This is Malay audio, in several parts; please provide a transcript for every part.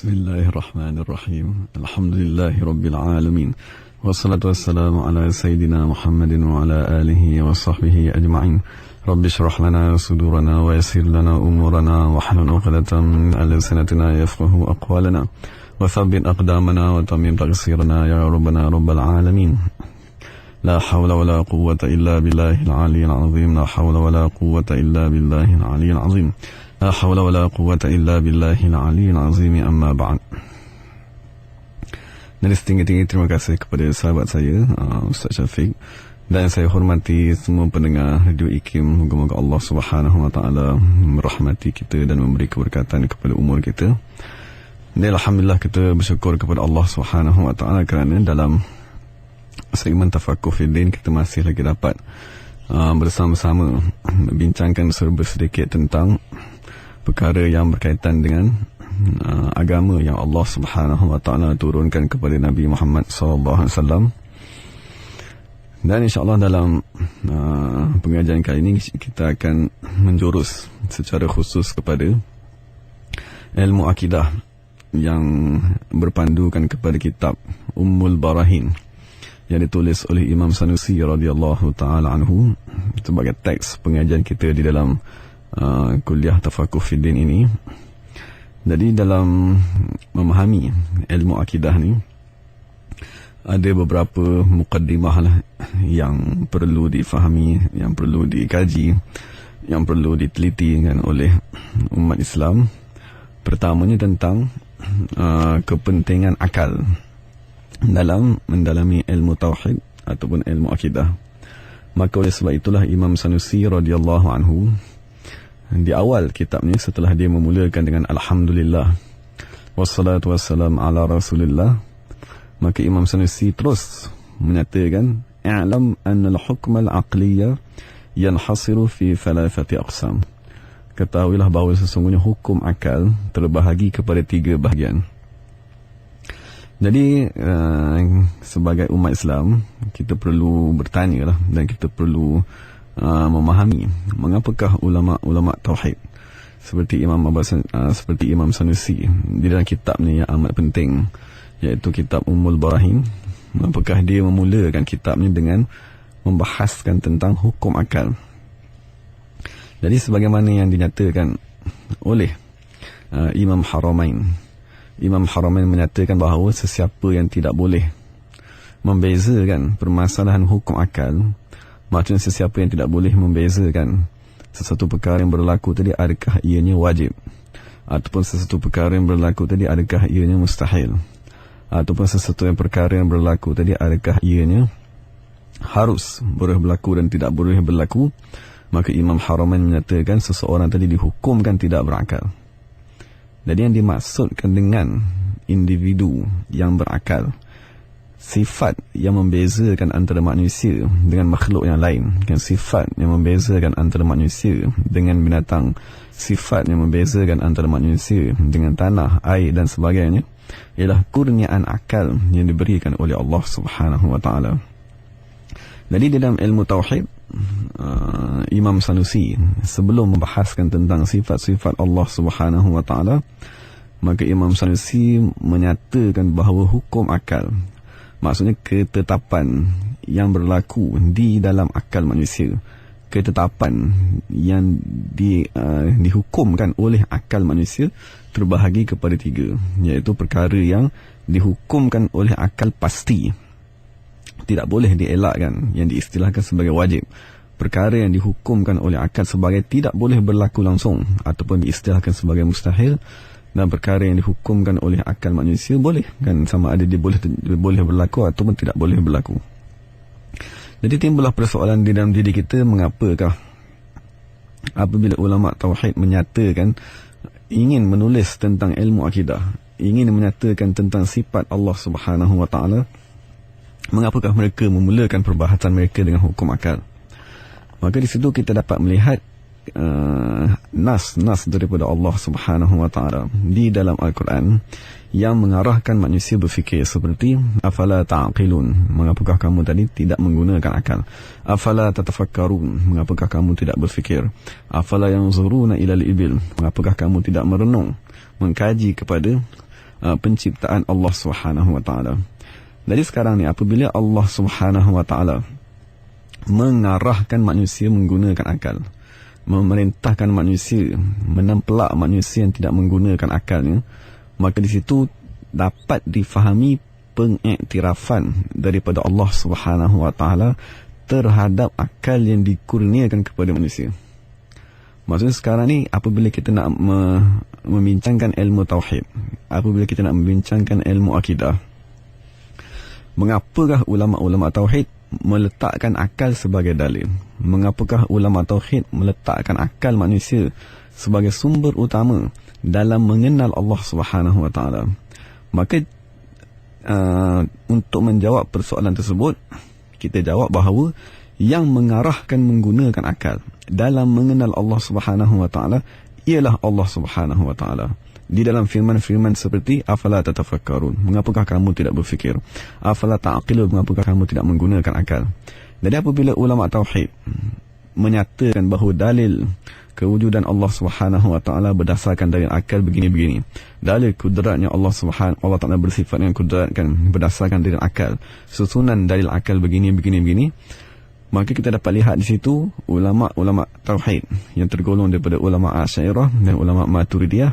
Bismillahirrahmanirrahim. Alhamdulillahirabbil alamin. Wassalatu wassalamu ala sayyidina Muhammadin wa ala alihi wa sahbihi ajma'in. Rabbi shrah lana sudurana wa yassir lana umurana wa hlul 'uqdatam min lisanatina yafqahu aqwalana wa thabbit aqdamana wa tammim taqsirana ya rabbana rabbal alamin. La hawla wa la quwwata illa billahil aliyyil azim. La hawla wa la quwwata illa billahil aliyyil azim. La hawla wa la quwwata illa billahil aliyyil azim. Amma ba'd. Dan setinggi-tinggi terima kasih kepada sahabat saya Ustaz Syafiq, dan saya hormati semua pendengar Radio IKIM. Moga-moga Allah Subhanahu wa taala merahmati kita dan memberi keberkatan kepada umur kita. Dan alhamdulillah kita bersyukur kepada Allah Subhanahu wa taala kerana dalam segmen Tafaqquh Fiddin kita masih lagi dapat bersama-sama membincangkan serba sedikit tentang perkara yang berkaitan dengan agama yang Allah Subhanahu wa taala turunkan kepada Nabi Muhammad sallallahu alaihi wasallam. Dan insya-Allah dalam pengajian kali ini kita akan menjurus secara khusus kepada ilmu akidah yang berpandukan kepada kitab Ummul Barahin yang ditulis oleh Imam Sanusi radhiyallahu taala anhu sebagai teks pengajian kita di dalam kuliah Tafaqquh Fiddin ini. Jadi dalam memahami ilmu akidah ni ada beberapa mukaddimah lah yang perlu difahami, yang perlu dikaji, yang perlu diteliti kan oleh umat Islam. Pertamanya tentang kepentingan akal dalam mendalami ilmu tauhid ataupun ilmu akidah. Maka oleh sebab itulah Imam Sanusi radhiyallahu anhu di awal kitabnya, setelah dia memulakan dengan Alhamdulillah wassalatu wassalam ala Rasulillah, maka Imam Sanusi terus menyatakan i'lam anna al-hukm al-aqliyya yanhasiru fi thalathati aqsam. Ketahuilah bahawa sesungguhnya hukum akal terbahagi kepada 3 bahagian. Jadi sebagai umat Islam kita perlu bertanya lah, dan kita perlu memahami mengapakah ulama-ulama tauhid seperti Imam Sanusi di dalam kitabnya yang amat penting, iaitu kitab Ummul Barahin, apakah dia memulakan kitabnya dengan membahaskan tentang hukum akal. Jadi sebagaimana yang dinyatakan oleh Imam Haramain menyatakan bahawa sesiapa yang tidak boleh membezakan permasalahan hukum akal, maksudnya sesiapa yang tidak boleh membezakan sesuatu perkara yang berlaku tadi adakah ianya wajib, ataupun sesuatu perkara yang berlaku tadi adakah ianya mustahil, ataupun sesuatu yang perkara yang berlaku tadi adakah ianya harus boleh berlaku dan tidak boleh berlaku, maka Imam Haramain menyatakan seseorang tadi dihukumkan tidak berakal. Jadi yang dimaksudkan dengan individu yang berakal, sifat yang membezakan antara manusia dengan makhluk yang lain, kan, sifat yang membezakan antara manusia dengan binatang, sifat yang membezakan antara manusia dengan tanah, air dan sebagainya, ialah kurniaan akal yang diberikan oleh Allah Subhanahu wa taala. Jadi dalam ilmu tauhid, Imam Sanusi sebelum membahaskan tentang sifat-sifat Allah Subhanahu wa taala, maka Imam Sanusi menyatakan bahawa hukum akal, maksudnya ketetapan yang berlaku di dalam akal manusia, ketetapan yang dihukumkan oleh akal manusia terbahagi kepada 3, iaitu perkara yang dihukumkan oleh akal pasti, tidak boleh dielakkan, yang diistilahkan sebagai wajib. Perkara yang dihukumkan oleh akal sebagai tidak boleh berlaku langsung ataupun diistilahkan sebagai mustahil, dan perkara yang dihukumkan oleh akal manusia boleh, kan, sama ada dia boleh berlaku ataupun tidak boleh berlaku. Jadi timbullah persoalan di dalam diri kita, mengapakah apabila ulama tauhid menyatakan ingin menulis tentang ilmu akidah, ingin menyatakan tentang sifat Allah Subhanahu wa taala, mengapakah mereka memulakan perbahasan mereka dengan hukum akal? Maka di situ kita dapat melihat nas daripada Allah Subhanahu wa taala di dalam Al-Quran yang mengarahkan manusia berfikir seperti afala ta'qilun, mengapakah kamu tadi tidak menggunakan akal? Afala tatafakkarun, mengapakah kamu tidak berfikir? Afala yanzuruna ilal ibil, mengapakah kamu tidak merenung, mengkaji kepada penciptaan Allah Subhanahu Wa Taala. Jadi sekarang ni apabila Allah Subhanahu Wa Taala mengarahkan manusia menggunakan akal, memerintahkan manusia, menempelak manusia yang tidak menggunakan akalnya, maka di situ dapat difahami pengiktirafan daripada Allah Subhanahu Wa Taala terhadap akal yang dikurniakan kepada manusia. Maksudnya sekarang ni apabila kita nak membincangkan ilmu tauhid, apabila kita nak membincangkan ilmu akidah, mengapakah ulama-ulama tauhid meletakkan akal sebagai dalil? Mengapakah ulama tauhid meletakkan akal manusia sebagai sumber utama dalam mengenal Allah Subhanahu Wa Taala? Maka untuk menjawab persoalan tersebut, kita jawab bahawa yang mengarahkan menggunakan akal dalam mengenal Allah Subhanahu Wa Taala ialah Allah Subhanahu Wa Taala. Di dalam firman-firman seperti afala tatafakkarun, mengapakah kamu tidak berfikir? Afala ta'qilun, mengapakah kamu tidak menggunakan akal? Jadi apabila ulama tauhid menyatakan bahawa dalil kewujudan Allah Subhanahu Wa Taala berdasarkan dalil akal begini-begini, dalil kudratnya Allah Taala bersifat dengan kudrat kan berdasarkan dalil akal, susunan dalil akal begini-begini, maka kita dapat lihat di situ ulama-ulama tauhid yang tergolong daripada ulama Asy'ariyah dan ulama Maturidiyah,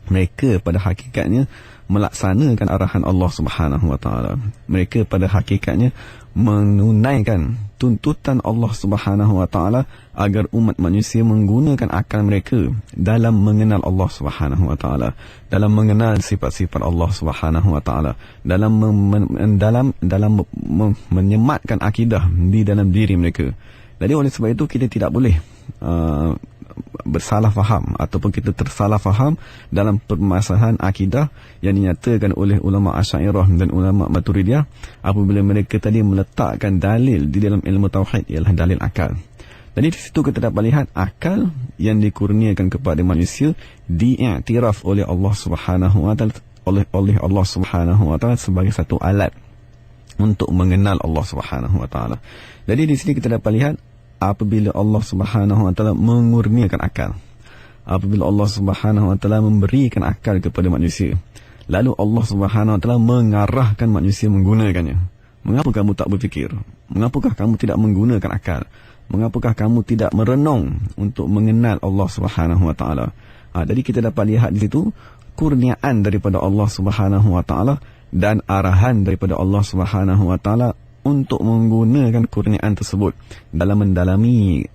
mereka pada hakikatnya melaksanakan arahan Allah Subhanahu Wa Taala. Mereka pada hakikatnya menunaikan tuntutan Allah Subhanahu Wa Taala agar umat manusia menggunakan akal mereka dalam mengenal Allah Subhanahu Wa Taala, dalam mengenal sifat-sifat Allah Subhanahu Wa Taala, dalam menyematkan akidah di dalam diri mereka. Jadi oleh sebab itu kita tidak boleh bersalah faham ataupun kita tersalah faham dalam permasalahan akidah yang dinyatakan oleh ulama Asy'ariyah dan ulama Maturidiyah apabila mereka tadi meletakkan dalil di dalam ilmu tauhid ialah dalil akal. Jadi di situ kita dapat lihat akal yang dikurniakan kepada manusia diiktiraf oleh Allah Subhanahu Wa Taala, oleh Allah Subhanahu Wa Taala sebagai satu alat untuk mengenal Allah Subhanahu Wa Taala. Jadi di sini kita dapat lihat apabila Allah Subhanahu Wa Taala mengurniakan akal, apabila Allah Subhanahu Wa Taala memberikan akal kepada manusia, lalu Allah Subhanahu Wa Taala mengarahkan manusia menggunakannya. Mengapa kamu tak berfikir? Mengapakah kamu tidak menggunakan akal? Mengapakah kamu tidak merenung untuk mengenal Allah Subhanahu Wa Taala? Jadi kita dapat lihat di situ kurniaan daripada Allah Subhanahu Wa Taala dan arahan daripada Allah Subhanahu Wa Taala untuk menggunakan kurniaan tersebut dalam mendalami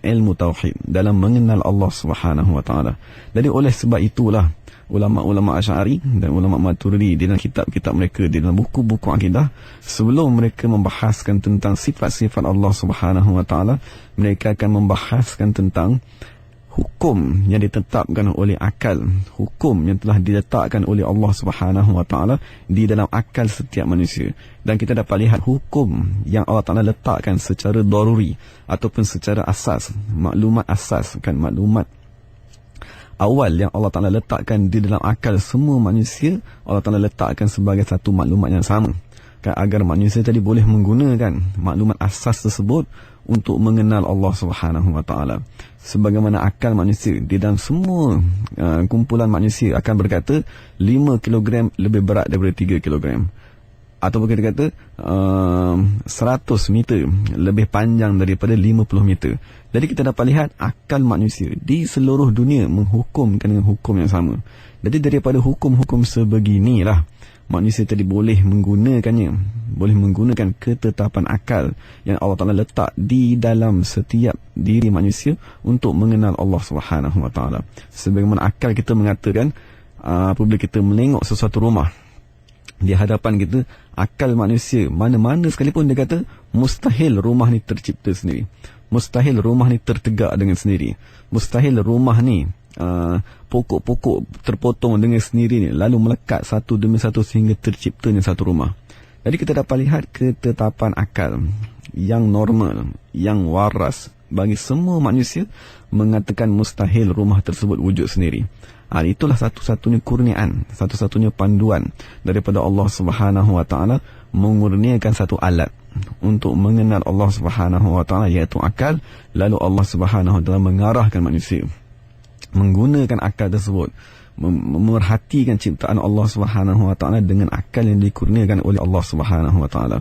ilmu tauhid, dalam mengenal Allah Subhanahu Wa Taala. Jadi oleh sebab itulah ulama-ulama Asy'ari dan ulama Maturidi di dalam kitab-kitab mereka, di dalam buku-buku akidah, sebelum mereka membahaskan tentang sifat-sifat Allah Subhanahu Wa Taala, mereka akan membahaskan tentang hukum yang ditetapkan oleh akal, hukum yang telah diletakkan oleh Allah Subhanahu Wa Taala di dalam akal setiap manusia. Dan kita dapat lihat hukum yang Allah Taala letakkan secara daruri ataupun secara asas, maklumat asas, kan, maklumat awal yang Allah Taala letakkan di dalam akal semua manusia, Allah Taala letakkan sebagai satu maklumat yang sama, kan, agar manusia tadi boleh menggunakan maklumat asas tersebut untuk mengenal Allah Subhanahu Wa Taala. Sebagaimana akal manusia di dalam semua kumpulan manusia akan berkata 5 kg lebih berat daripada 3 kg, ataupun kita kata 100 meter lebih panjang daripada 50 meter. Jadi kita dapat lihat akal manusia di seluruh dunia menghukumkan dengan hukum yang sama. Jadi daripada hukum-hukum sebeginilah manusia tadi boleh menggunakannya, boleh menggunakan ketetapan akal yang Allah Ta'ala letak di dalam setiap diri manusia untuk mengenal Allah Subhanahu Wa Ta'ala. Sebagaimana akal kita mengatakan, apabila kita menengok sesuatu rumah di hadapan kita, akal manusia mana-mana sekalipun dia kata mustahil rumah ni tercipta sendiri, mustahil rumah ni tertegak dengan sendiri, mustahil rumah ni pokok-pokok terpotong dengan sendiri ni lalu melekat satu demi satu sehingga terciptanya satu rumah. Jadi kita dapat lihat ketetapan akal yang normal, yang waras bagi semua manusia mengatakan mustahil rumah tersebut wujud sendiri. Itulah satu-satunya kurniaan, satu-satunya panduan daripada Allah Subhanahu Wa Ta'ala mengurniakan satu alat untuk mengenal Allah Subhanahu Wa Ta'ala, iaitu akal. Lalu Allah Subhanahu Wa Ta'ala mengarahkan manusia menggunakan akal tersebut memerhatikan ciptaan Allah Subhanahu Wa Taala dengan akal yang dikurniakan oleh Allah Subhanahu Wa Taala.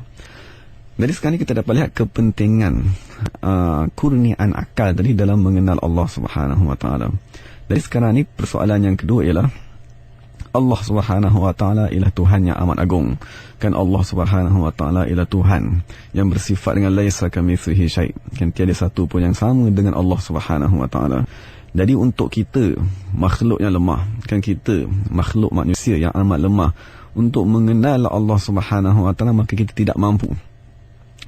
Jadi sekarang kita dapat lihat kepentingan kurniaan akal tadi dalam mengenal Allah Subhanahu Wa Taala. Jadi sekarang ni persoalan yang kedua ialah Allah Subhanahu Wa Taala ialah Tuhan yang amat agung. Kan Allah Subhanahu Wa Taala ialah Tuhan yang bersifat dengan laisa kamitslihi syai'. Kan tiada satu pun yang sama dengan Allah Subhanahu Wa Taala. Jadi untuk kita makhluk yang lemah, kan kita makhluk manusia yang amat lemah, untuk mengenal Allah Subhanahu Wa Taala maka kita tidak mampu.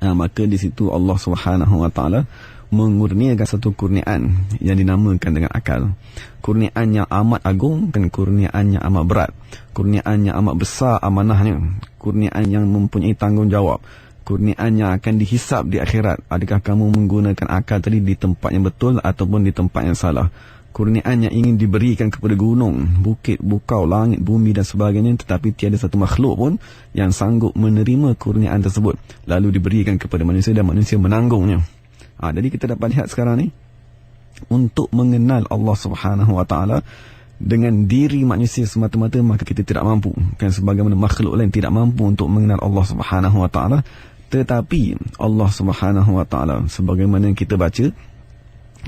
Maka di situ Allah Subhanahu Wa Taala mengurniakan satu kurniaan yang dinamakan dengan akal. Kurniaan yang amat agung, kan kurniaan yang amat berat, kurniaan yang amat besar amanahnya, kurniaan yang mempunyai tanggungjawab, kurniaan yang akan dihisap di akhirat. Adakah kamu menggunakan akal tadi di tempat yang betul ataupun di tempat yang salah? Kurniaan yang ingin diberikan kepada gunung, bukit, bukau, langit, bumi dan sebagainya, tetapi tiada satu makhluk pun yang sanggup menerima kurniaan tersebut lalu diberikan kepada manusia dan manusia menanggungnya. Jadi kita dapat lihat sekarang ni, untuk mengenal Allah Subhanahu Wa Taala dengan diri manusia semata-mata maka kita tidak mampu. Kan sebagaimana makhluk lain tidak mampu untuk mengenal Allah Subhanahu Wa Taala, tetapi Allah Subhanahu Wa Taala sebagaimana yang kita baca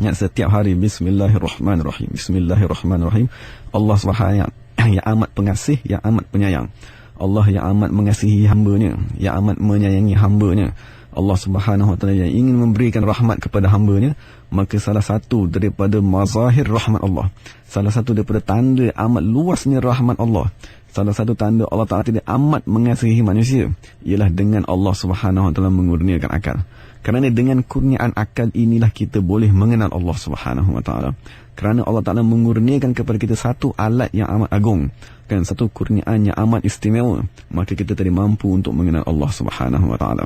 yang setiap hari, Bismillahirrahmanirrahim, Bismillahirrahmanirrahim, Allah Subhanahu yang amat pengasih, yang amat penyayang. Allah yang amat mengasihi hamba-Nya, yang amat menyayangi hamba-Nya. Allah Subhanahu Wa Taala yang ingin memberikan rahmat kepada hamba-Nya, maka salah satu daripada mazahir rahmat Allah, salah satu daripada tanda amat luasnya rahmat Allah, salah satu tanda Allah Ta'ala tidak amat mengasihi manusia ialah dengan Allah Subhanahu Wa Taala mengurniakan akal. Kerana dengan kurniaan akal inilah kita boleh mengenal Allah Subhanahu Wa Taala. Kerana Allah Ta'ala mengurniakan kepada kita satu alat yang amat agung, kan, satu kurniaan yang amat istimewa, maka kita tadi mampu untuk mengenal Allah Subhanahu Wa Taala.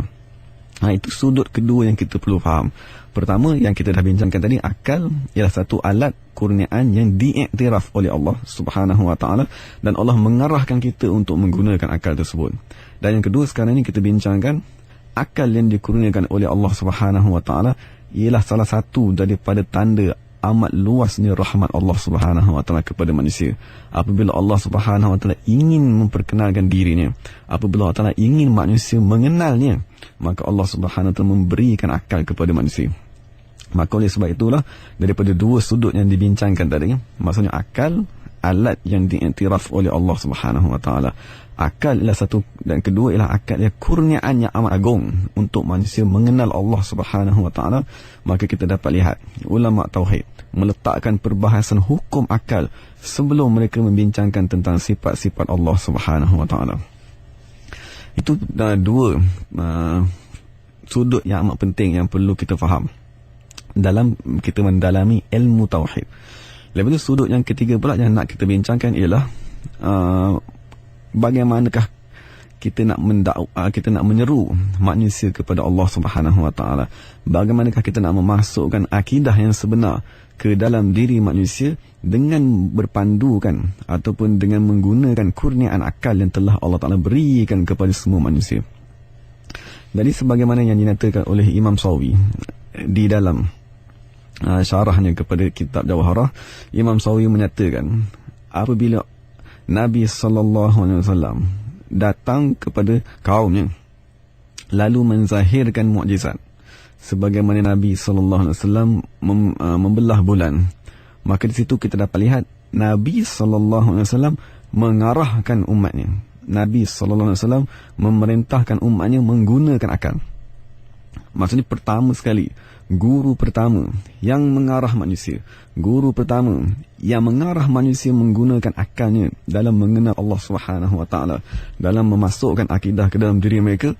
Itu sudut kedua yang kita perlu faham. Pertama yang kita dah bincangkan tadi, akal ialah satu alat kurniaan yang diiktiraf oleh Allah Subhanahu Wa Taala dan Allah mengarahkan kita untuk menggunakan akal tersebut. Dan yang kedua sekarang ni kita bincangkan akal yang dikurniakan oleh Allah Subhanahu Wa Taala ialah salah satu daripada tanda amat luasnya rahmat Allah Subhanahu Wa Taala kepada manusia. Apabila Allah Subhanahu Wa Taala ingin memperkenalkan dirinya, apabila Allah Taala ingin manusia mengenalnya, maka Allah Subhanahu Wa Taala memberikan akal kepada manusia. Maka oleh sebab itulah daripada dua sudut yang dibincangkan tadi, maksudnya akal, alat yang diiktiraf oleh Allah Subhanahu Wa Taala. Akal ialah satu, dan kedua ialah akal ialah kurniaan yang amat agung untuk manusia mengenal Allah Subhanahu Wa Taala. Maka kita dapat lihat ulama tauhid meletakkan perbahasan hukum akal sebelum mereka membincangkan tentang sifat-sifat Allah Subhanahu Wa Taala. Itu dua sudut yang amat penting yang perlu kita faham dalam kita mendalami ilmu tauhid. Lepas itu sudut yang ketiga pula yang nak kita bincangkan ialah bagaimanakah kita nak kita nak menyeru manusia kepada Allah Subhanahu Wa Taala. Bagaimanakah kita nak memasukkan akidah yang sebenar ke dalam diri manusia dengan berpandukan ataupun dengan menggunakan kurniaan akal yang telah Allah Ta'ala berikan kepada semua manusia. Jadi sebagaimana yang dinyatakan oleh Imam Sawi di dalam syarahnya kepada kitab Jawharah, Imam Sawi menyatakan apabila Nabi SAW datang kepada kaumnya lalu menzahirkan mukjizat sebagaimana Nabi SAW membelah bulan, maka di situ kita dapat lihat Nabi SAW mengarahkan umatnya. Nabi SAW memerintahkan umatnya menggunakan akal. Maksudnya pertama sekali, guru pertama yang mengarah manusia, guru pertama yang mengarah manusia menggunakan akalnya dalam mengenal Allah Subhanahu Wa Taala, dalam memasukkan akidah ke dalam diri mereka,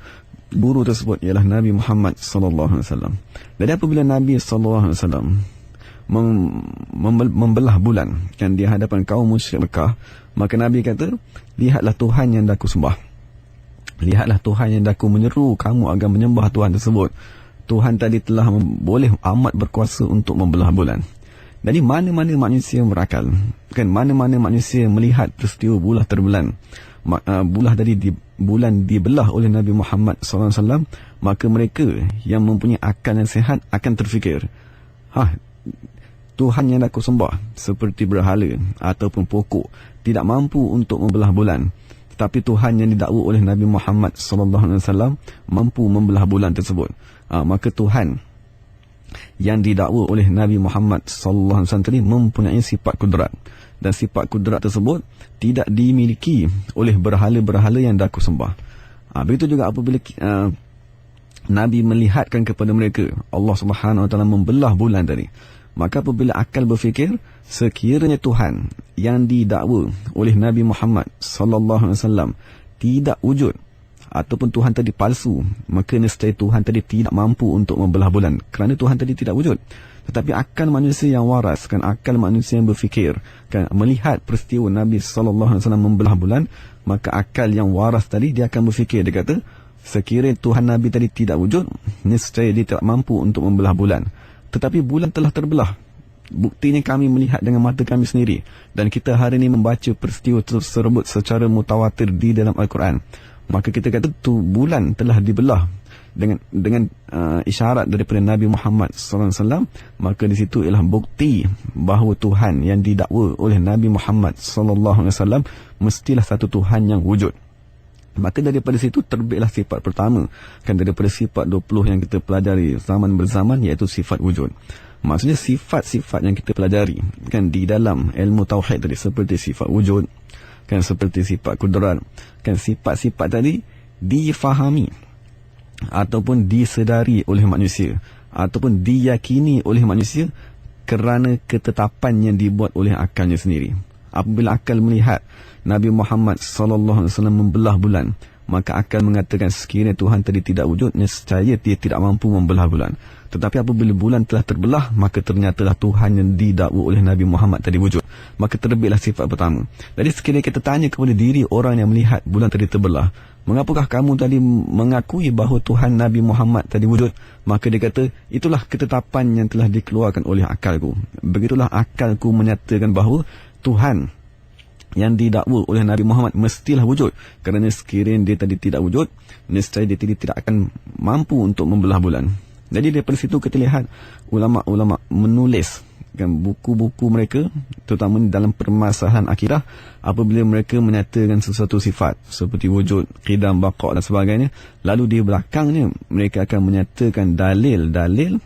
guru tersebut ialah Nabi Muhammad sallallahu alaihi wasallam. Jadi apabila Nabi sallallahu alaihi wasallam membelah bulan kan di hadapan kaum musyrik Mekah, maka Nabi kata, lihatlah Tuhan yang aku sembah, lihatlah Tuhan yang aku menyeru kamu agar menyembah Tuhan tersebut. Tuhan tadi telah boleh amat berkuasa untuk membelah bulan. Jadi mana-mana manusia yang berakal, kan, mana-mana manusia yang melihat peristiwa bulan terbelan, bulan dibelah oleh Nabi Muhammad SAW, maka mereka yang mempunyai akal yang sihat akan terfikir, Tuhan yang aku sembah seperti berhala ataupun pokok tidak mampu untuk membelah bulan, tetapi Tuhan yang didakwa oleh Nabi Muhammad SAW mampu membelah bulan tersebut. Maka Tuhan yang didakwa oleh Nabi Muhammad SAW tadi mempunyai sifat kudrat, dan sifat kudrat tersebut tidak dimiliki oleh berhala-berhala yang dah aku sembah. Begitu juga apabila Nabi melihatkan kepada mereka Allah Subhanahu Wa Taala membelah bulan tadi, maka apabila akal berfikir sekiranya Tuhan yang didakwa oleh Nabi Muhammad SAW tidak wujud ataupun Tuhan tadi palsu, maka nescaya Tuhan tadi tidak mampu untuk membelah bulan kerana Tuhan tadi tidak wujud. Tetapi akal manusia yang waras, kan, akal manusia yang berfikir, kan, melihat peristiwa Nabi SAW membelah bulan, maka akal yang waras tadi dia akan berfikir, dia kata sekiranya Tuhan Nabi tadi tidak wujud, nescaya dia tidak mampu untuk membelah bulan. Tetapi bulan telah terbelah. Buktinya kami melihat dengan mata kami sendiri, dan kita hari ini membaca peristiwa tersebut secara mutawatir di dalam Al-Quran. Maka kita kata tu bulan telah dibelah dengan isyarat daripada Nabi Muhammad SAW. Maka di situ ialah bukti bahawa Tuhan yang didakwa oleh Nabi Muhammad SAW mestilah satu Tuhan yang wujud. Maka daripada situ terbitlah sifat pertama, kan, daripada sifat 20 yang kita pelajari zaman berzaman, iaitu sifat wujud. Maksudnya sifat-sifat yang kita pelajari, kan, di dalam ilmu tauhid tadi, seperti sifat wujud, kan, seperti sifat kudrat, kan, sifat-sifat tadi difahami ataupun disedari oleh manusia ataupun diyakini oleh manusia kerana ketetapan yang dibuat oleh akalnya sendiri. Apabila akal melihat Nabi Muhammad SAW membelah bulan, maka akal mengatakan sekiranya Tuhan tadi tidak wujud, nescaya dia tidak mampu membelah bulan. Tetapi apabila bulan telah terbelah, maka ternyatalah Tuhan yang didakwa oleh Nabi Muhammad tadi wujud. Maka terbitlah sifat pertama. Jadi sekiranya kita tanya kepada diri orang yang melihat bulan tadi terbelah, mengapakah kamu tadi mengakui bahawa Tuhan Nabi Muhammad tadi wujud? Maka dia kata, itulah ketetapan yang telah dikeluarkan oleh akalku. Begitulah akalku menyatakan bahawa Tuhan yang didakwa oleh Nabi Muhammad mestilah wujud. Kerana sekiranya dia tadi tidak wujud, nescaya dia tidak akan mampu untuk membelah bulan. Jadi daripada situ kita lihat ulama-ulama menulis, kan, buku-buku mereka, terutama dalam permasalahan akidah. Apabila mereka menyatakan sesuatu sifat seperti wujud, qidam, baqa' dan sebagainya, lalu di belakangnya mereka akan menyatakan dalil-dalil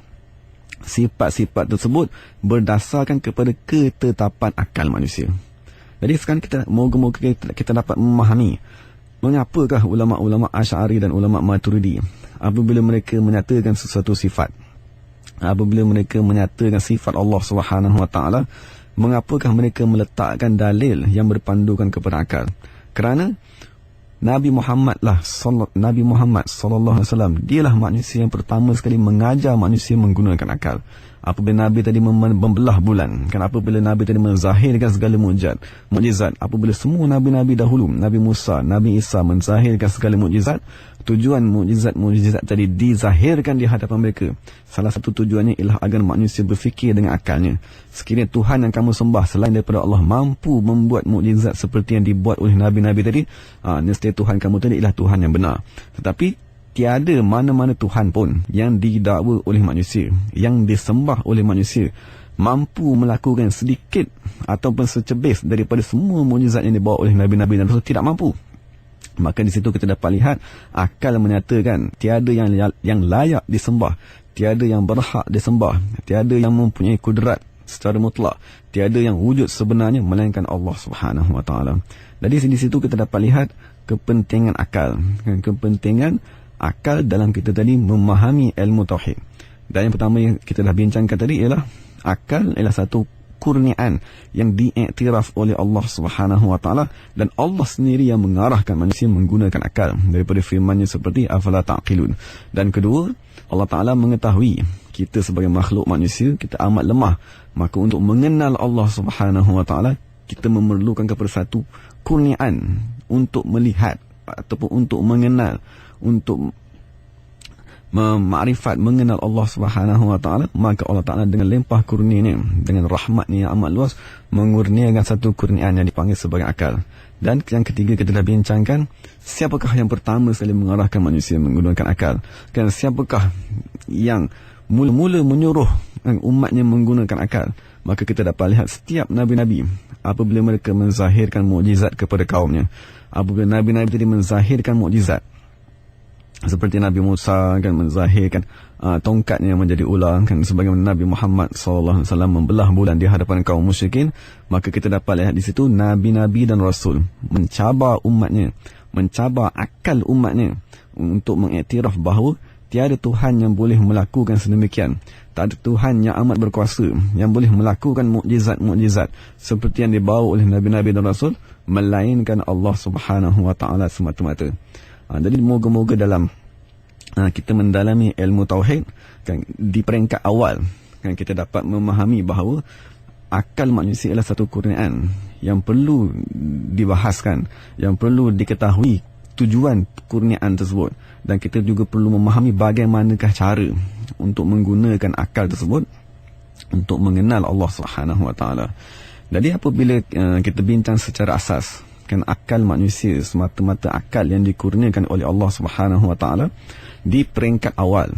sifat-sifat tersebut berdasarkan kepada ketetapan akal manusia. Jadi sekarang moga-moga kita dapat memahami mengapakah ulama-ulama Asy'ari dan ulama Maturidi apabila mereka menyatakan sesuatu sifat, apabila mereka menyatakan sifat Allah Subhanahu Wa Taala, mengapakah mereka meletakkan dalil yang berpandukan kepada akal? Kerana Nabi Muhammad sallallahu alaihi wasallam, dialah manusia yang pertama sekali mengajar manusia menggunakan akal. Apabila Nabi tadi membelah bulan, kan, apabila Nabi tadi menzahirkan segala mukjizat, apabila semua nabi-nabi dahulu, Nabi Musa, Nabi Isa menzahirkan segala mukjizat, tujuan mukjizat tadi dizahirkan di hadapan mereka, salah satu tujuannya ialah agar manusia berfikir dengan akalnya. Sekiranya Tuhan yang kamu sembah selain daripada Allah mampu membuat mukjizat seperti yang dibuat oleh nabi-nabi tadi, nescaya Tuhan kamu tadi ialah Tuhan yang benar. Tetapi tiada mana-mana Tuhan pun yang didakwa oleh manusia, yang disembah oleh manusia, mampu melakukan sedikit ataupun secebis daripada semua mukjizat yang dibawa oleh nabi-nabi dan rasul. Tidak mampu. Maka di situ kita dapat lihat akal menyatakan tiada yang layak disembah, tiada yang berhak disembah, tiada yang mempunyai kudrat secara mutlak, tiada yang wujud sebenarnya melainkan Allah Subhanahu Wa Taala. Jadi di situ kita dapat lihat kepentingan akal, kepentingan akal dalam kita tadi memahami ilmu tauhid. Dan yang pertama yang kita dah bincangkan tadi ialah akal ialah satu kurniaan yang diiktiraf oleh Allah Subhanahu Wa Taala, dan Allah sendiri yang mengarahkan manusia menggunakan akal daripada firman-Nya seperti afala taqilun. Dan kedua, Allah Taala mengetahui kita sebagai makhluk manusia kita amat lemah, maka untuk mengenal Allah Subhanahu Wa Taala kita memerlukan kepada satu kurniaan untuk melihat ataupun untuk mengenal, untuk memakrifat, mengenal Allah Subhanahu Wa Taala. Maka Allah Taala dengan limpah kurnia-Nya, dengan rahmat-Nya yang amat luas, mengurniakan satu kurniaan yang dipanggil sebagai akal. Dan yang ketiga kita dah bincangkan, siapakah yang pertama sekali mengarahkan manusia menggunakan akal? Dan siapakah yang mula-mula menyuruh umatnya menggunakan akal? maka kita dapat lihat setiap Nabi-Nabi apabila mereka menzahirkan mukjizat kepada kaumnya, apabila Nabi-Nabi tadi menzahirkan mukjizat, seperti Nabi Musa kan menzahirkan tongkatnya menjadi ular kan, sebagaimana Nabi Muhammad SAW membelah bulan di hadapan kaum musyrikin, maka kita dapat lihat di situ Nabi-Nabi dan Rasul mencabar umatnya, mencabar akal umatnya untuk mengiktiraf bahawa tiada Tuhan yang boleh melakukan sedemikian, tak ada Tuhan yang amat berkuasa yang boleh melakukan mukjizat-mukjizat seperti yang dibawa oleh Nabi-Nabi dan Rasul, melainkan Allah Subhanahu Wa Taala semata-mata. Jadi moga-moga dalam kita mendalami ilmu tauhid kan, di peringkat awal kan, kita dapat memahami bahawa akal manusia adalah satu kurniaan yang perlu dibahaskan, yang perlu diketahui tujuan kurniaan tersebut, dan kita juga perlu memahami bagaimanakah cara untuk menggunakan akal tersebut untuk mengenal Allah Subhanahu Wa Taala. Jadi apabila kita bincang secara asas kan, akal manusia semata-mata akal yang dikurniakan oleh Allah Subhanahu Wa Taala di peringkat awal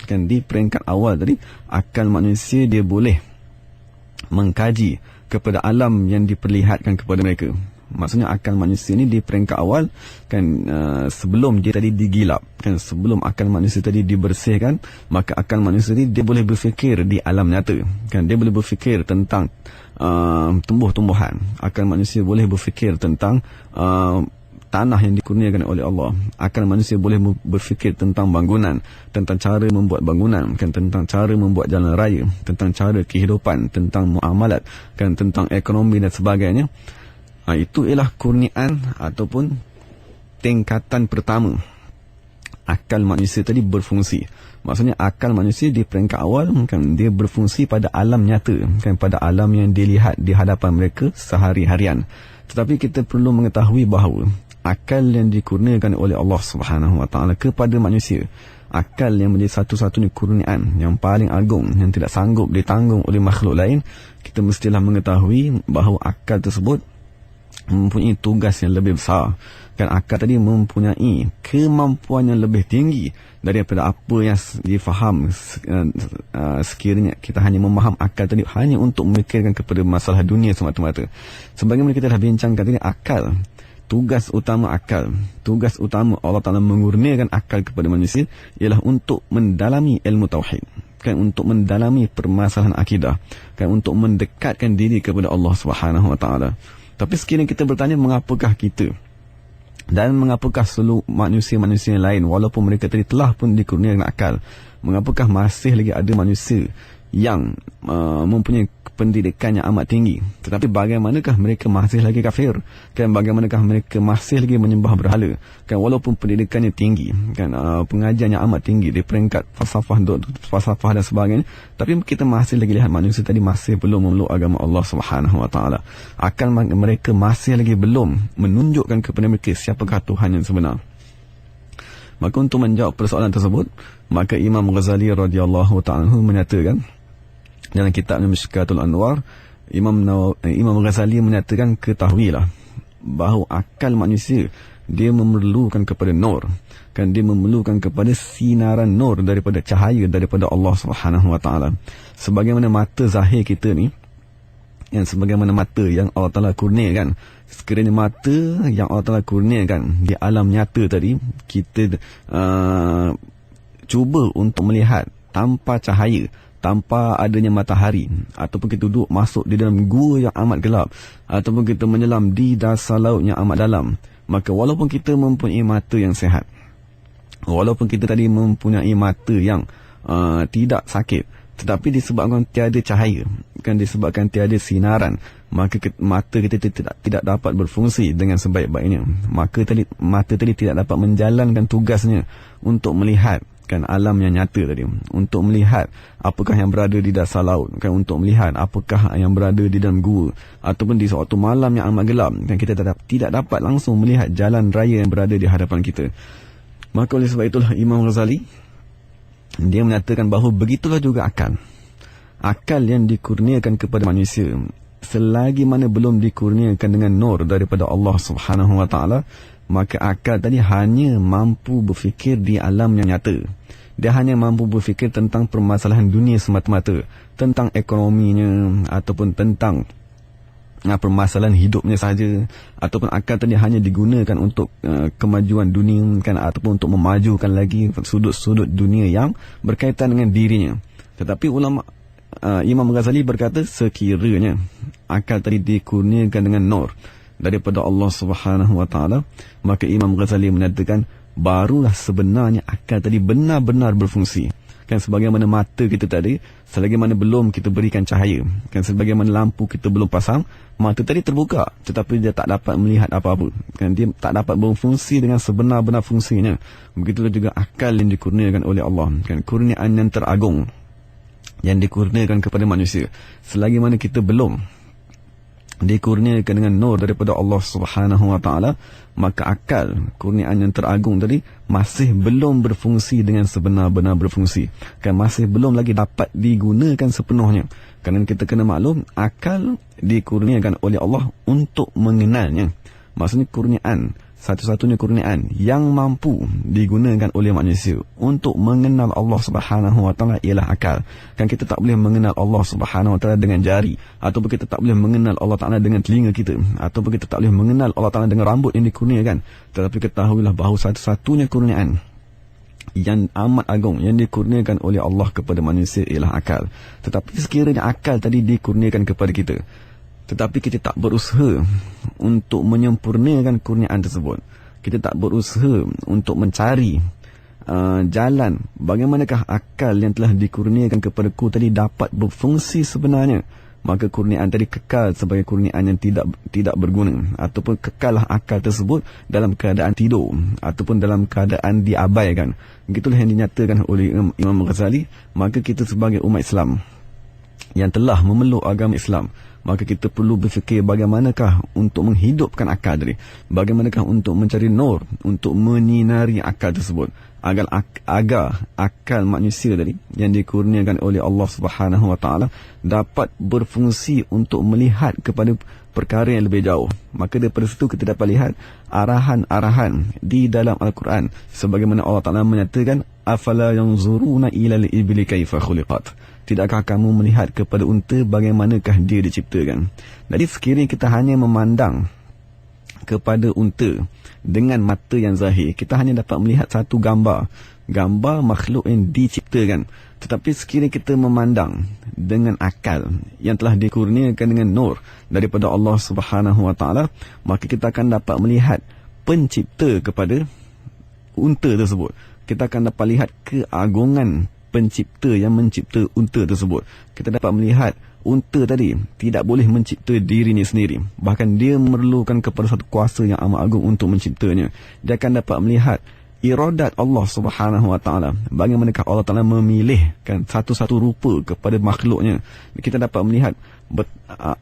kan, di peringkat awal tadi akal manusia dia boleh mengkaji kepada alam yang diperlihatkan kepada mereka. Maksudnya akal manusia ni di peringkat awal kan, sebelum dia tadi digilap kan, sebelum akal manusia tadi dibersihkan, maka akal manusia ni dia boleh berfikir di alam nyata kan, dia boleh berfikir tentang tumbuh-tumbuhan. Akal manusia boleh berfikir tentang tanah yang dikurniakan oleh Allah. Akal manusia boleh berfikir tentang bangunan, tentang cara membuat bangunan kan, tentang cara membuat jalan raya, tentang cara kehidupan, tentang muamalat kan, tentang ekonomi dan sebagainya. Itu ialah kurniaan ataupun tingkatan pertama akal manusia tadi berfungsi. Maksudnya akal manusia di peringkat awal kan, dia berfungsi pada alam nyata kan, pada alam yang dilihat di hadapan mereka sehari-harian. Tetapi kita perlu mengetahui bahawa akal yang dikurniakan oleh Allah Subhanahu Wa Taala kepada manusia, akal yang menjadi satu-satunya kurniaan yang paling agung yang tidak sanggup ditanggung oleh makhluk lain, kita mestilah mengetahui bahawa akal tersebut mempunyai tugas yang lebih besar kan. Akal tadi mempunyai kemampuan yang lebih tinggi daripada apa yang difaham sekiranya kita hanya memaham akal tadi hanya untuk memikirkan kepada masalah dunia semata-mata. Sebagaimana kita dah bincangkan tadi, akal, tugas utama akal, tugas utama Allah Ta'ala mengurniakan akal kepada manusia ialah untuk mendalami ilmu tauhid kan, untuk mendalami permasalahan akidah kan, untuk mendekatkan diri kepada Allah Subhanahu Wa Taala. Tapi sekiranya kita bertanya mengapakah kita dan mengapakah seluruh manusia-manusia yang lain, walaupun mereka tadi telah pun dikurniakan akal, mengapakah masih lagi ada manusia yang mempunyai pendidikan yang amat tinggi, tetapi bagaimanakah mereka masih lagi kafir kan, bagaimanakah mereka masih lagi menyembah berhala kan, walaupun pendidikannya tinggi kan, pengajian yang amat tinggi di peringkat falsafah dan sebagainya, tapi kita masih lagi lihat manusia tadi masih belum memeluk agama Allah Subhanahu Wa Taala. Akal mereka masih lagi belum menunjukkan kepada mereka siapakah Tuhan yang sebenar. Maka untuk menjawab persoalan tersebut, maka Imam Ghazali radhiyallahu ta'ala menyatakan dalam kitabnya Mishkatul Anwar, Imam Ghazali menyatakan, ketahuilah bahawa akal manusia dia memerlukan kepada nur kan, dia memerlukan kepada sinaran nur daripada cahaya daripada Allah Subhanahu Wa Taala. Sebagaimana mata zahir kita ni yang sebagaimana mata yang Allah Ta'ala kurniakan, sekiranya mata yang Allah Ta'ala kurniakan di alam nyata tadi, kita cuba untuk melihat tanpa cahaya, tanpa adanya matahari, ataupun kita duduk masuk di dalam gua yang amat gelap, ataupun kita menyelam di dasar laut yang amat dalam, maka walaupun kita mempunyai mata yang sihat, walaupun kita tadi mempunyai mata yang tidak sakit, tetapi disebabkan tiada cahaya kan, disebabkan tiada sinaran, maka mata kita tidak dapat berfungsi dengan sebaik-baiknya. Maka mata tadi tidak dapat menjalankan tugasnya untuk melihat kan alam yang nyata tadi, untuk melihat apakah yang berada di dasar laut kan, untuk melihat apakah yang berada di dalam gua, ataupun di suatu malam yang amat gelap kan, kita tidak dapat langsung melihat jalan raya yang berada di hadapan kita. Maka oleh sebab itulah Imam Ghazali dia menyatakan bahawa begitulah juga akal yang dikurniakan kepada manusia, selagi mana belum dikurniakan dengan nur daripada Allah Subhanahu Wa Taala, maka akal tadi hanya mampu berfikir di alam yang nyata, dia hanya mampu berfikir tentang permasalahan dunia semata-mata, tentang ekonominya ataupun tentang permasalahan hidupnya saja, ataupun akal tadi hanya digunakan untuk kemajuan dunia kan, ataupun untuk memajukan lagi sudut-sudut dunia yang berkaitan dengan dirinya. Tetapi ulama Imam Ghazali berkata, sekiranya akal tadi dikurniakan dengan nur daripada Allah Subhanahu wa taala, maka Imam Ghazali menyatakan barulah sebenarnya akal tadi benar-benar berfungsi. Kan sebagaimana mata kita tadi, selagi mana belum kita berikan cahaya, kan sebagaimana lampu kita belum pasang, mata tadi terbuka tetapi dia tak dapat melihat apa-apa, kan dia tak dapat berfungsi dengan sebenar-benar fungsinya. Begitulah juga akal yang dikurniakan oleh Allah, kan kurniaan yang teragung yang dikurniakan kepada manusia. Selagi mana kita belum dikurniakan dengan nur daripada Allah Subhanahu wa taala, maka akal, kurniaan yang teragung tadi masih belum berfungsi dengan sebenar-benar berfungsi, kan masih belum lagi dapat digunakan sepenuhnya. Kerana kita kena maklum, akal dikurniakan oleh Allah untuk mengenalnya. Maksudnya kurniaan, satu-satunya kurniaan yang mampu digunakan oleh manusia untuk mengenal Allah Subhanahu wa taala ialah akal. Kan kita tak boleh mengenal Allah Subhanahu wa taala dengan jari, ataupun kita tak boleh mengenal Allah taala dengan telinga kita, ataupun kita tak boleh mengenal Allah taala dengan rambut yang dikurniakan. Tetapi ketahuilah bahawa satu-satunya kurniaan yang amat agung yang dikurniakan oleh Allah kepada manusia ialah akal. Tetapi sekiranya akal tadi dikurniakan kepada kita, tetapi kita tak berusaha untuk menyempurnakan kurniaan tersebut, kita tak berusaha untuk mencari jalan bagaimanakah akal yang telah dikurniakan kepadaku tadi dapat berfungsi sebenarnya, maka kurniaan tadi kekal sebagai kurniaan yang tidak berguna, ataupun kekallah akal tersebut dalam keadaan tidur ataupun dalam keadaan diabaikan. Begitulah yang dinyatakan oleh Imam Ghazali. Maka kita sebagai umat Islam yang telah memeluk agama Islam, maka kita perlu berfikir bagaimanakah untuk menghidupkan akal tadi, bagaimanakah untuk mencari nur, untuk menyinari akal tersebut, agar akal manusia tadi yang dikurniakan oleh Allah Subhanahu wa taala dapat berfungsi untuk melihat kepada perkara yang lebih jauh. Maka daripada situ kita dapat lihat arahan-arahan di dalam Al-Quran, sebagaimana Allah Taala menyatakan, afala yanzuruna ilal ibli kaifa khuliqat, tidakkah kamu melihat kepada unta bagaimanakah dia diciptakan? Jadi sekiranya kita hanya memandang kepada unta dengan mata yang zahir, kita hanya dapat melihat satu gambar makhluk yang diciptakan. Tetapi sekiranya kita memandang dengan akal yang telah dikurniakan dengan nur daripada Allah Subhanahu wa taala, maka kita akan dapat melihat pencipta kepada unta tersebut. Kita akan dapat lihat keagungan pencipta yang mencipta unta tersebut. Kita dapat melihat unta tadi tidak boleh mencipta dirinya sendiri, bahkan dia memerlukan kepada satu kuasa yang amat agung untuk menciptanya. Dia akan dapat melihat iradat Allah Subhanahu wa taala, bagaimanakah Allah Taala memilihkan satu-satu rupa kepada makhluknya. Kita dapat melihat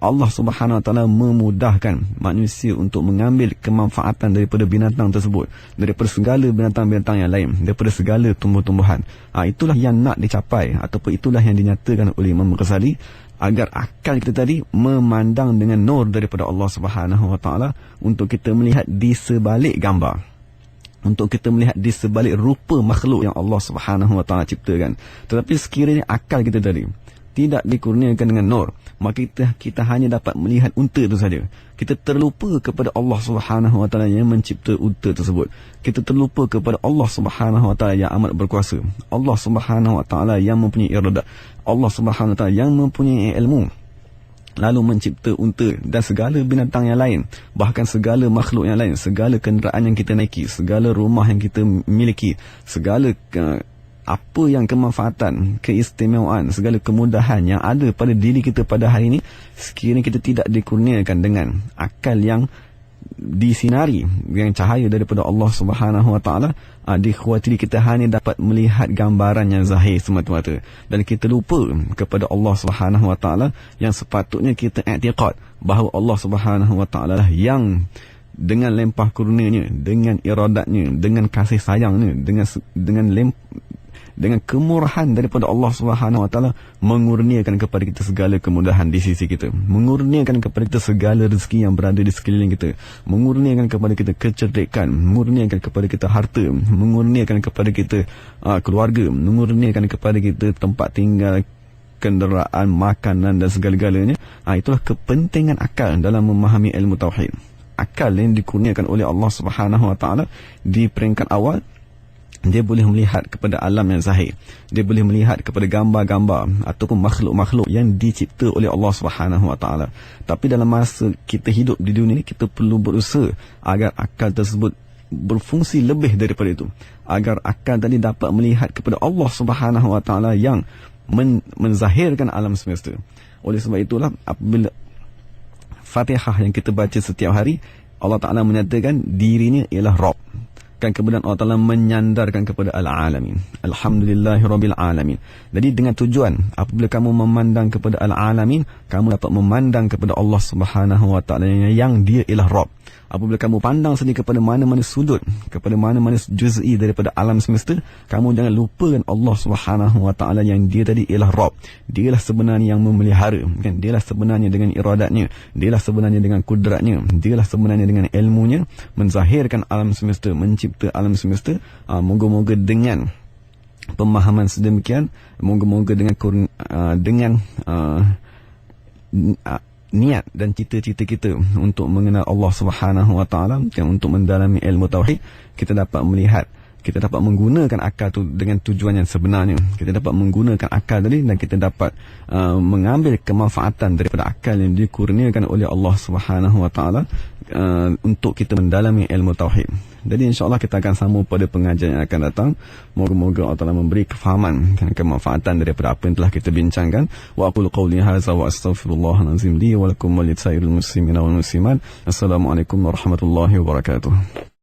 Allah Subhanahu wa taala memudahkan manusia untuk mengambil kemanfaatan daripada binatang tersebut, daripada segala binatang-binatang yang lain, daripada segala tumbuh-tumbuhan. Itulah yang nak dicapai, ataupun itulah yang dinyatakan oleh Imam Ghazali, agar akal kita tadi memandang dengan nur daripada Allah Subhanahu wa taala untuk kita melihat di sebalik gambar, untuk kita melihat di sebalik rupa makhluk yang Allah Subhanahu wa taala ciptakan. Tetapi sekiranya akal kita tadi tidak dikurniakan dengan nur, maka kita hanya dapat melihat unta itu saja. Kita terlupa kepada Allah Subhanahu wa taala yang mencipta unta tersebut. Kita terlupa kepada Allah Subhanahu wa taala yang amat berkuasa, Allah Subhanahu wa taala yang mempunyai iradah, Allah Subhanahu wa taala yang mempunyai ilmu, lalu mencipta unta dan segala binatang yang lain, bahkan segala makhluk yang lain, segala kenderaan yang kita naiki, segala rumah yang kita miliki, segala apa yang kemanfaatan, keistimewaan, segala kemudahan yang ada pada diri kita pada hari ini, sekiranya kita tidak dikurniakan dengan akal yang disinari dengan cahaya daripada Allah Subhanahu wa taala, dikhawatiri kita hanya dapat melihat gambaran yang zahir semata-mata, dan kita lupa kepada Allah Subhanahu wa taala yang sepatutnya kita i'tiqad bahawa Allah Subhanahu wa taala lah yang dengan lempah kurnianya, dengan iradatnya, dengan kasih sayangnya, dengan kemurahan daripada Allah Subhanahu Wa Taala mengurniakan kepada kita segala kemudahan di sisi kita, mengurniakan kepada kita segala rezeki yang berada di sekeliling kita, mengurniakan kepada kita kecerdikan, mengurniakan kepada kita harta, mengurniakan kepada kita keluarga, mengurniakan kepada kita tempat tinggal, kenderaan, makanan dan segala-galanya. Itulah kepentingan akal dalam memahami ilmu tauhid. Akal yang dikurniakan oleh Allah Subhanahu Wa Taala di peringkat awal, dia boleh melihat kepada alam yang zahir, dia boleh melihat kepada gambar-gambar ataupun makhluk-makhluk yang dicipta oleh Allah Subhanahu Wa Taala. Tapi dalam masa kita hidup di dunia ini, kita perlu berusaha agar akal tersebut berfungsi lebih daripada itu, agar akal tadi dapat melihat kepada Allah Subhanahu Wa Taala yang menzahirkan alam semesta. Oleh sebab itulah apabila Fatihah yang kita baca setiap hari, Allah Ta'ala menyatakan dirinya ialah Rabb. Kan kemudian Allah Ta'ala menyandarkan kepada Al-Alamin. Alhamdulillahi Rabbil Alamin. Jadi dengan tujuan, apabila kamu memandang kepada Al-Alamin, kamu dapat memandang kepada Allah Subhanahu Wa Ta'ala yang dia ialah Rabb. Apabila kamu pandang sendiri kepada mana-mana sudut, kepada mana-mana juz'i daripada alam semesta, kamu jangan lupakan Allah Subhanahu Wa Ta'ala yang dia tadi ialah Rabb. Dialah sebenarnya yang memelihara, kan? Dialah sebenarnya dengan iradatnya, dialah sebenarnya dengan kudratnya, dialah sebenarnya dengan ilmunya menzahirkan alam semesta, mencipta alam semesta. Moga-moga dengan pemahaman sedemikian, moga-moga dengan niat dan cita-cita kita untuk mengenal Allah Subhanahu Wa Taala dan untuk mendalami ilmu tauhid, kita dapat melihat, kita dapat menggunakan akal tu dengan tujuan yang sebenarnya. Kita dapat menggunakan akal tadi dan kita dapat mengambil kemanfaatan daripada akal yang dikurniakan oleh Allah Subhanahu Wa Taala untuk kita mendalami ilmu tauhid. Jadi insya-Allah kita akan sambung pada pengajian yang akan datang. Moga-moga Allah Taala memberi kefahaman dan kemanfaatan daripada apa yang telah kita bincangkan. Wa aqulu qawli hadza wa astaghfirullahal azim li wa lakum wa lisairil muslimina wal muslimat. Assalamualaikum warahmatullahi wabarakatuh.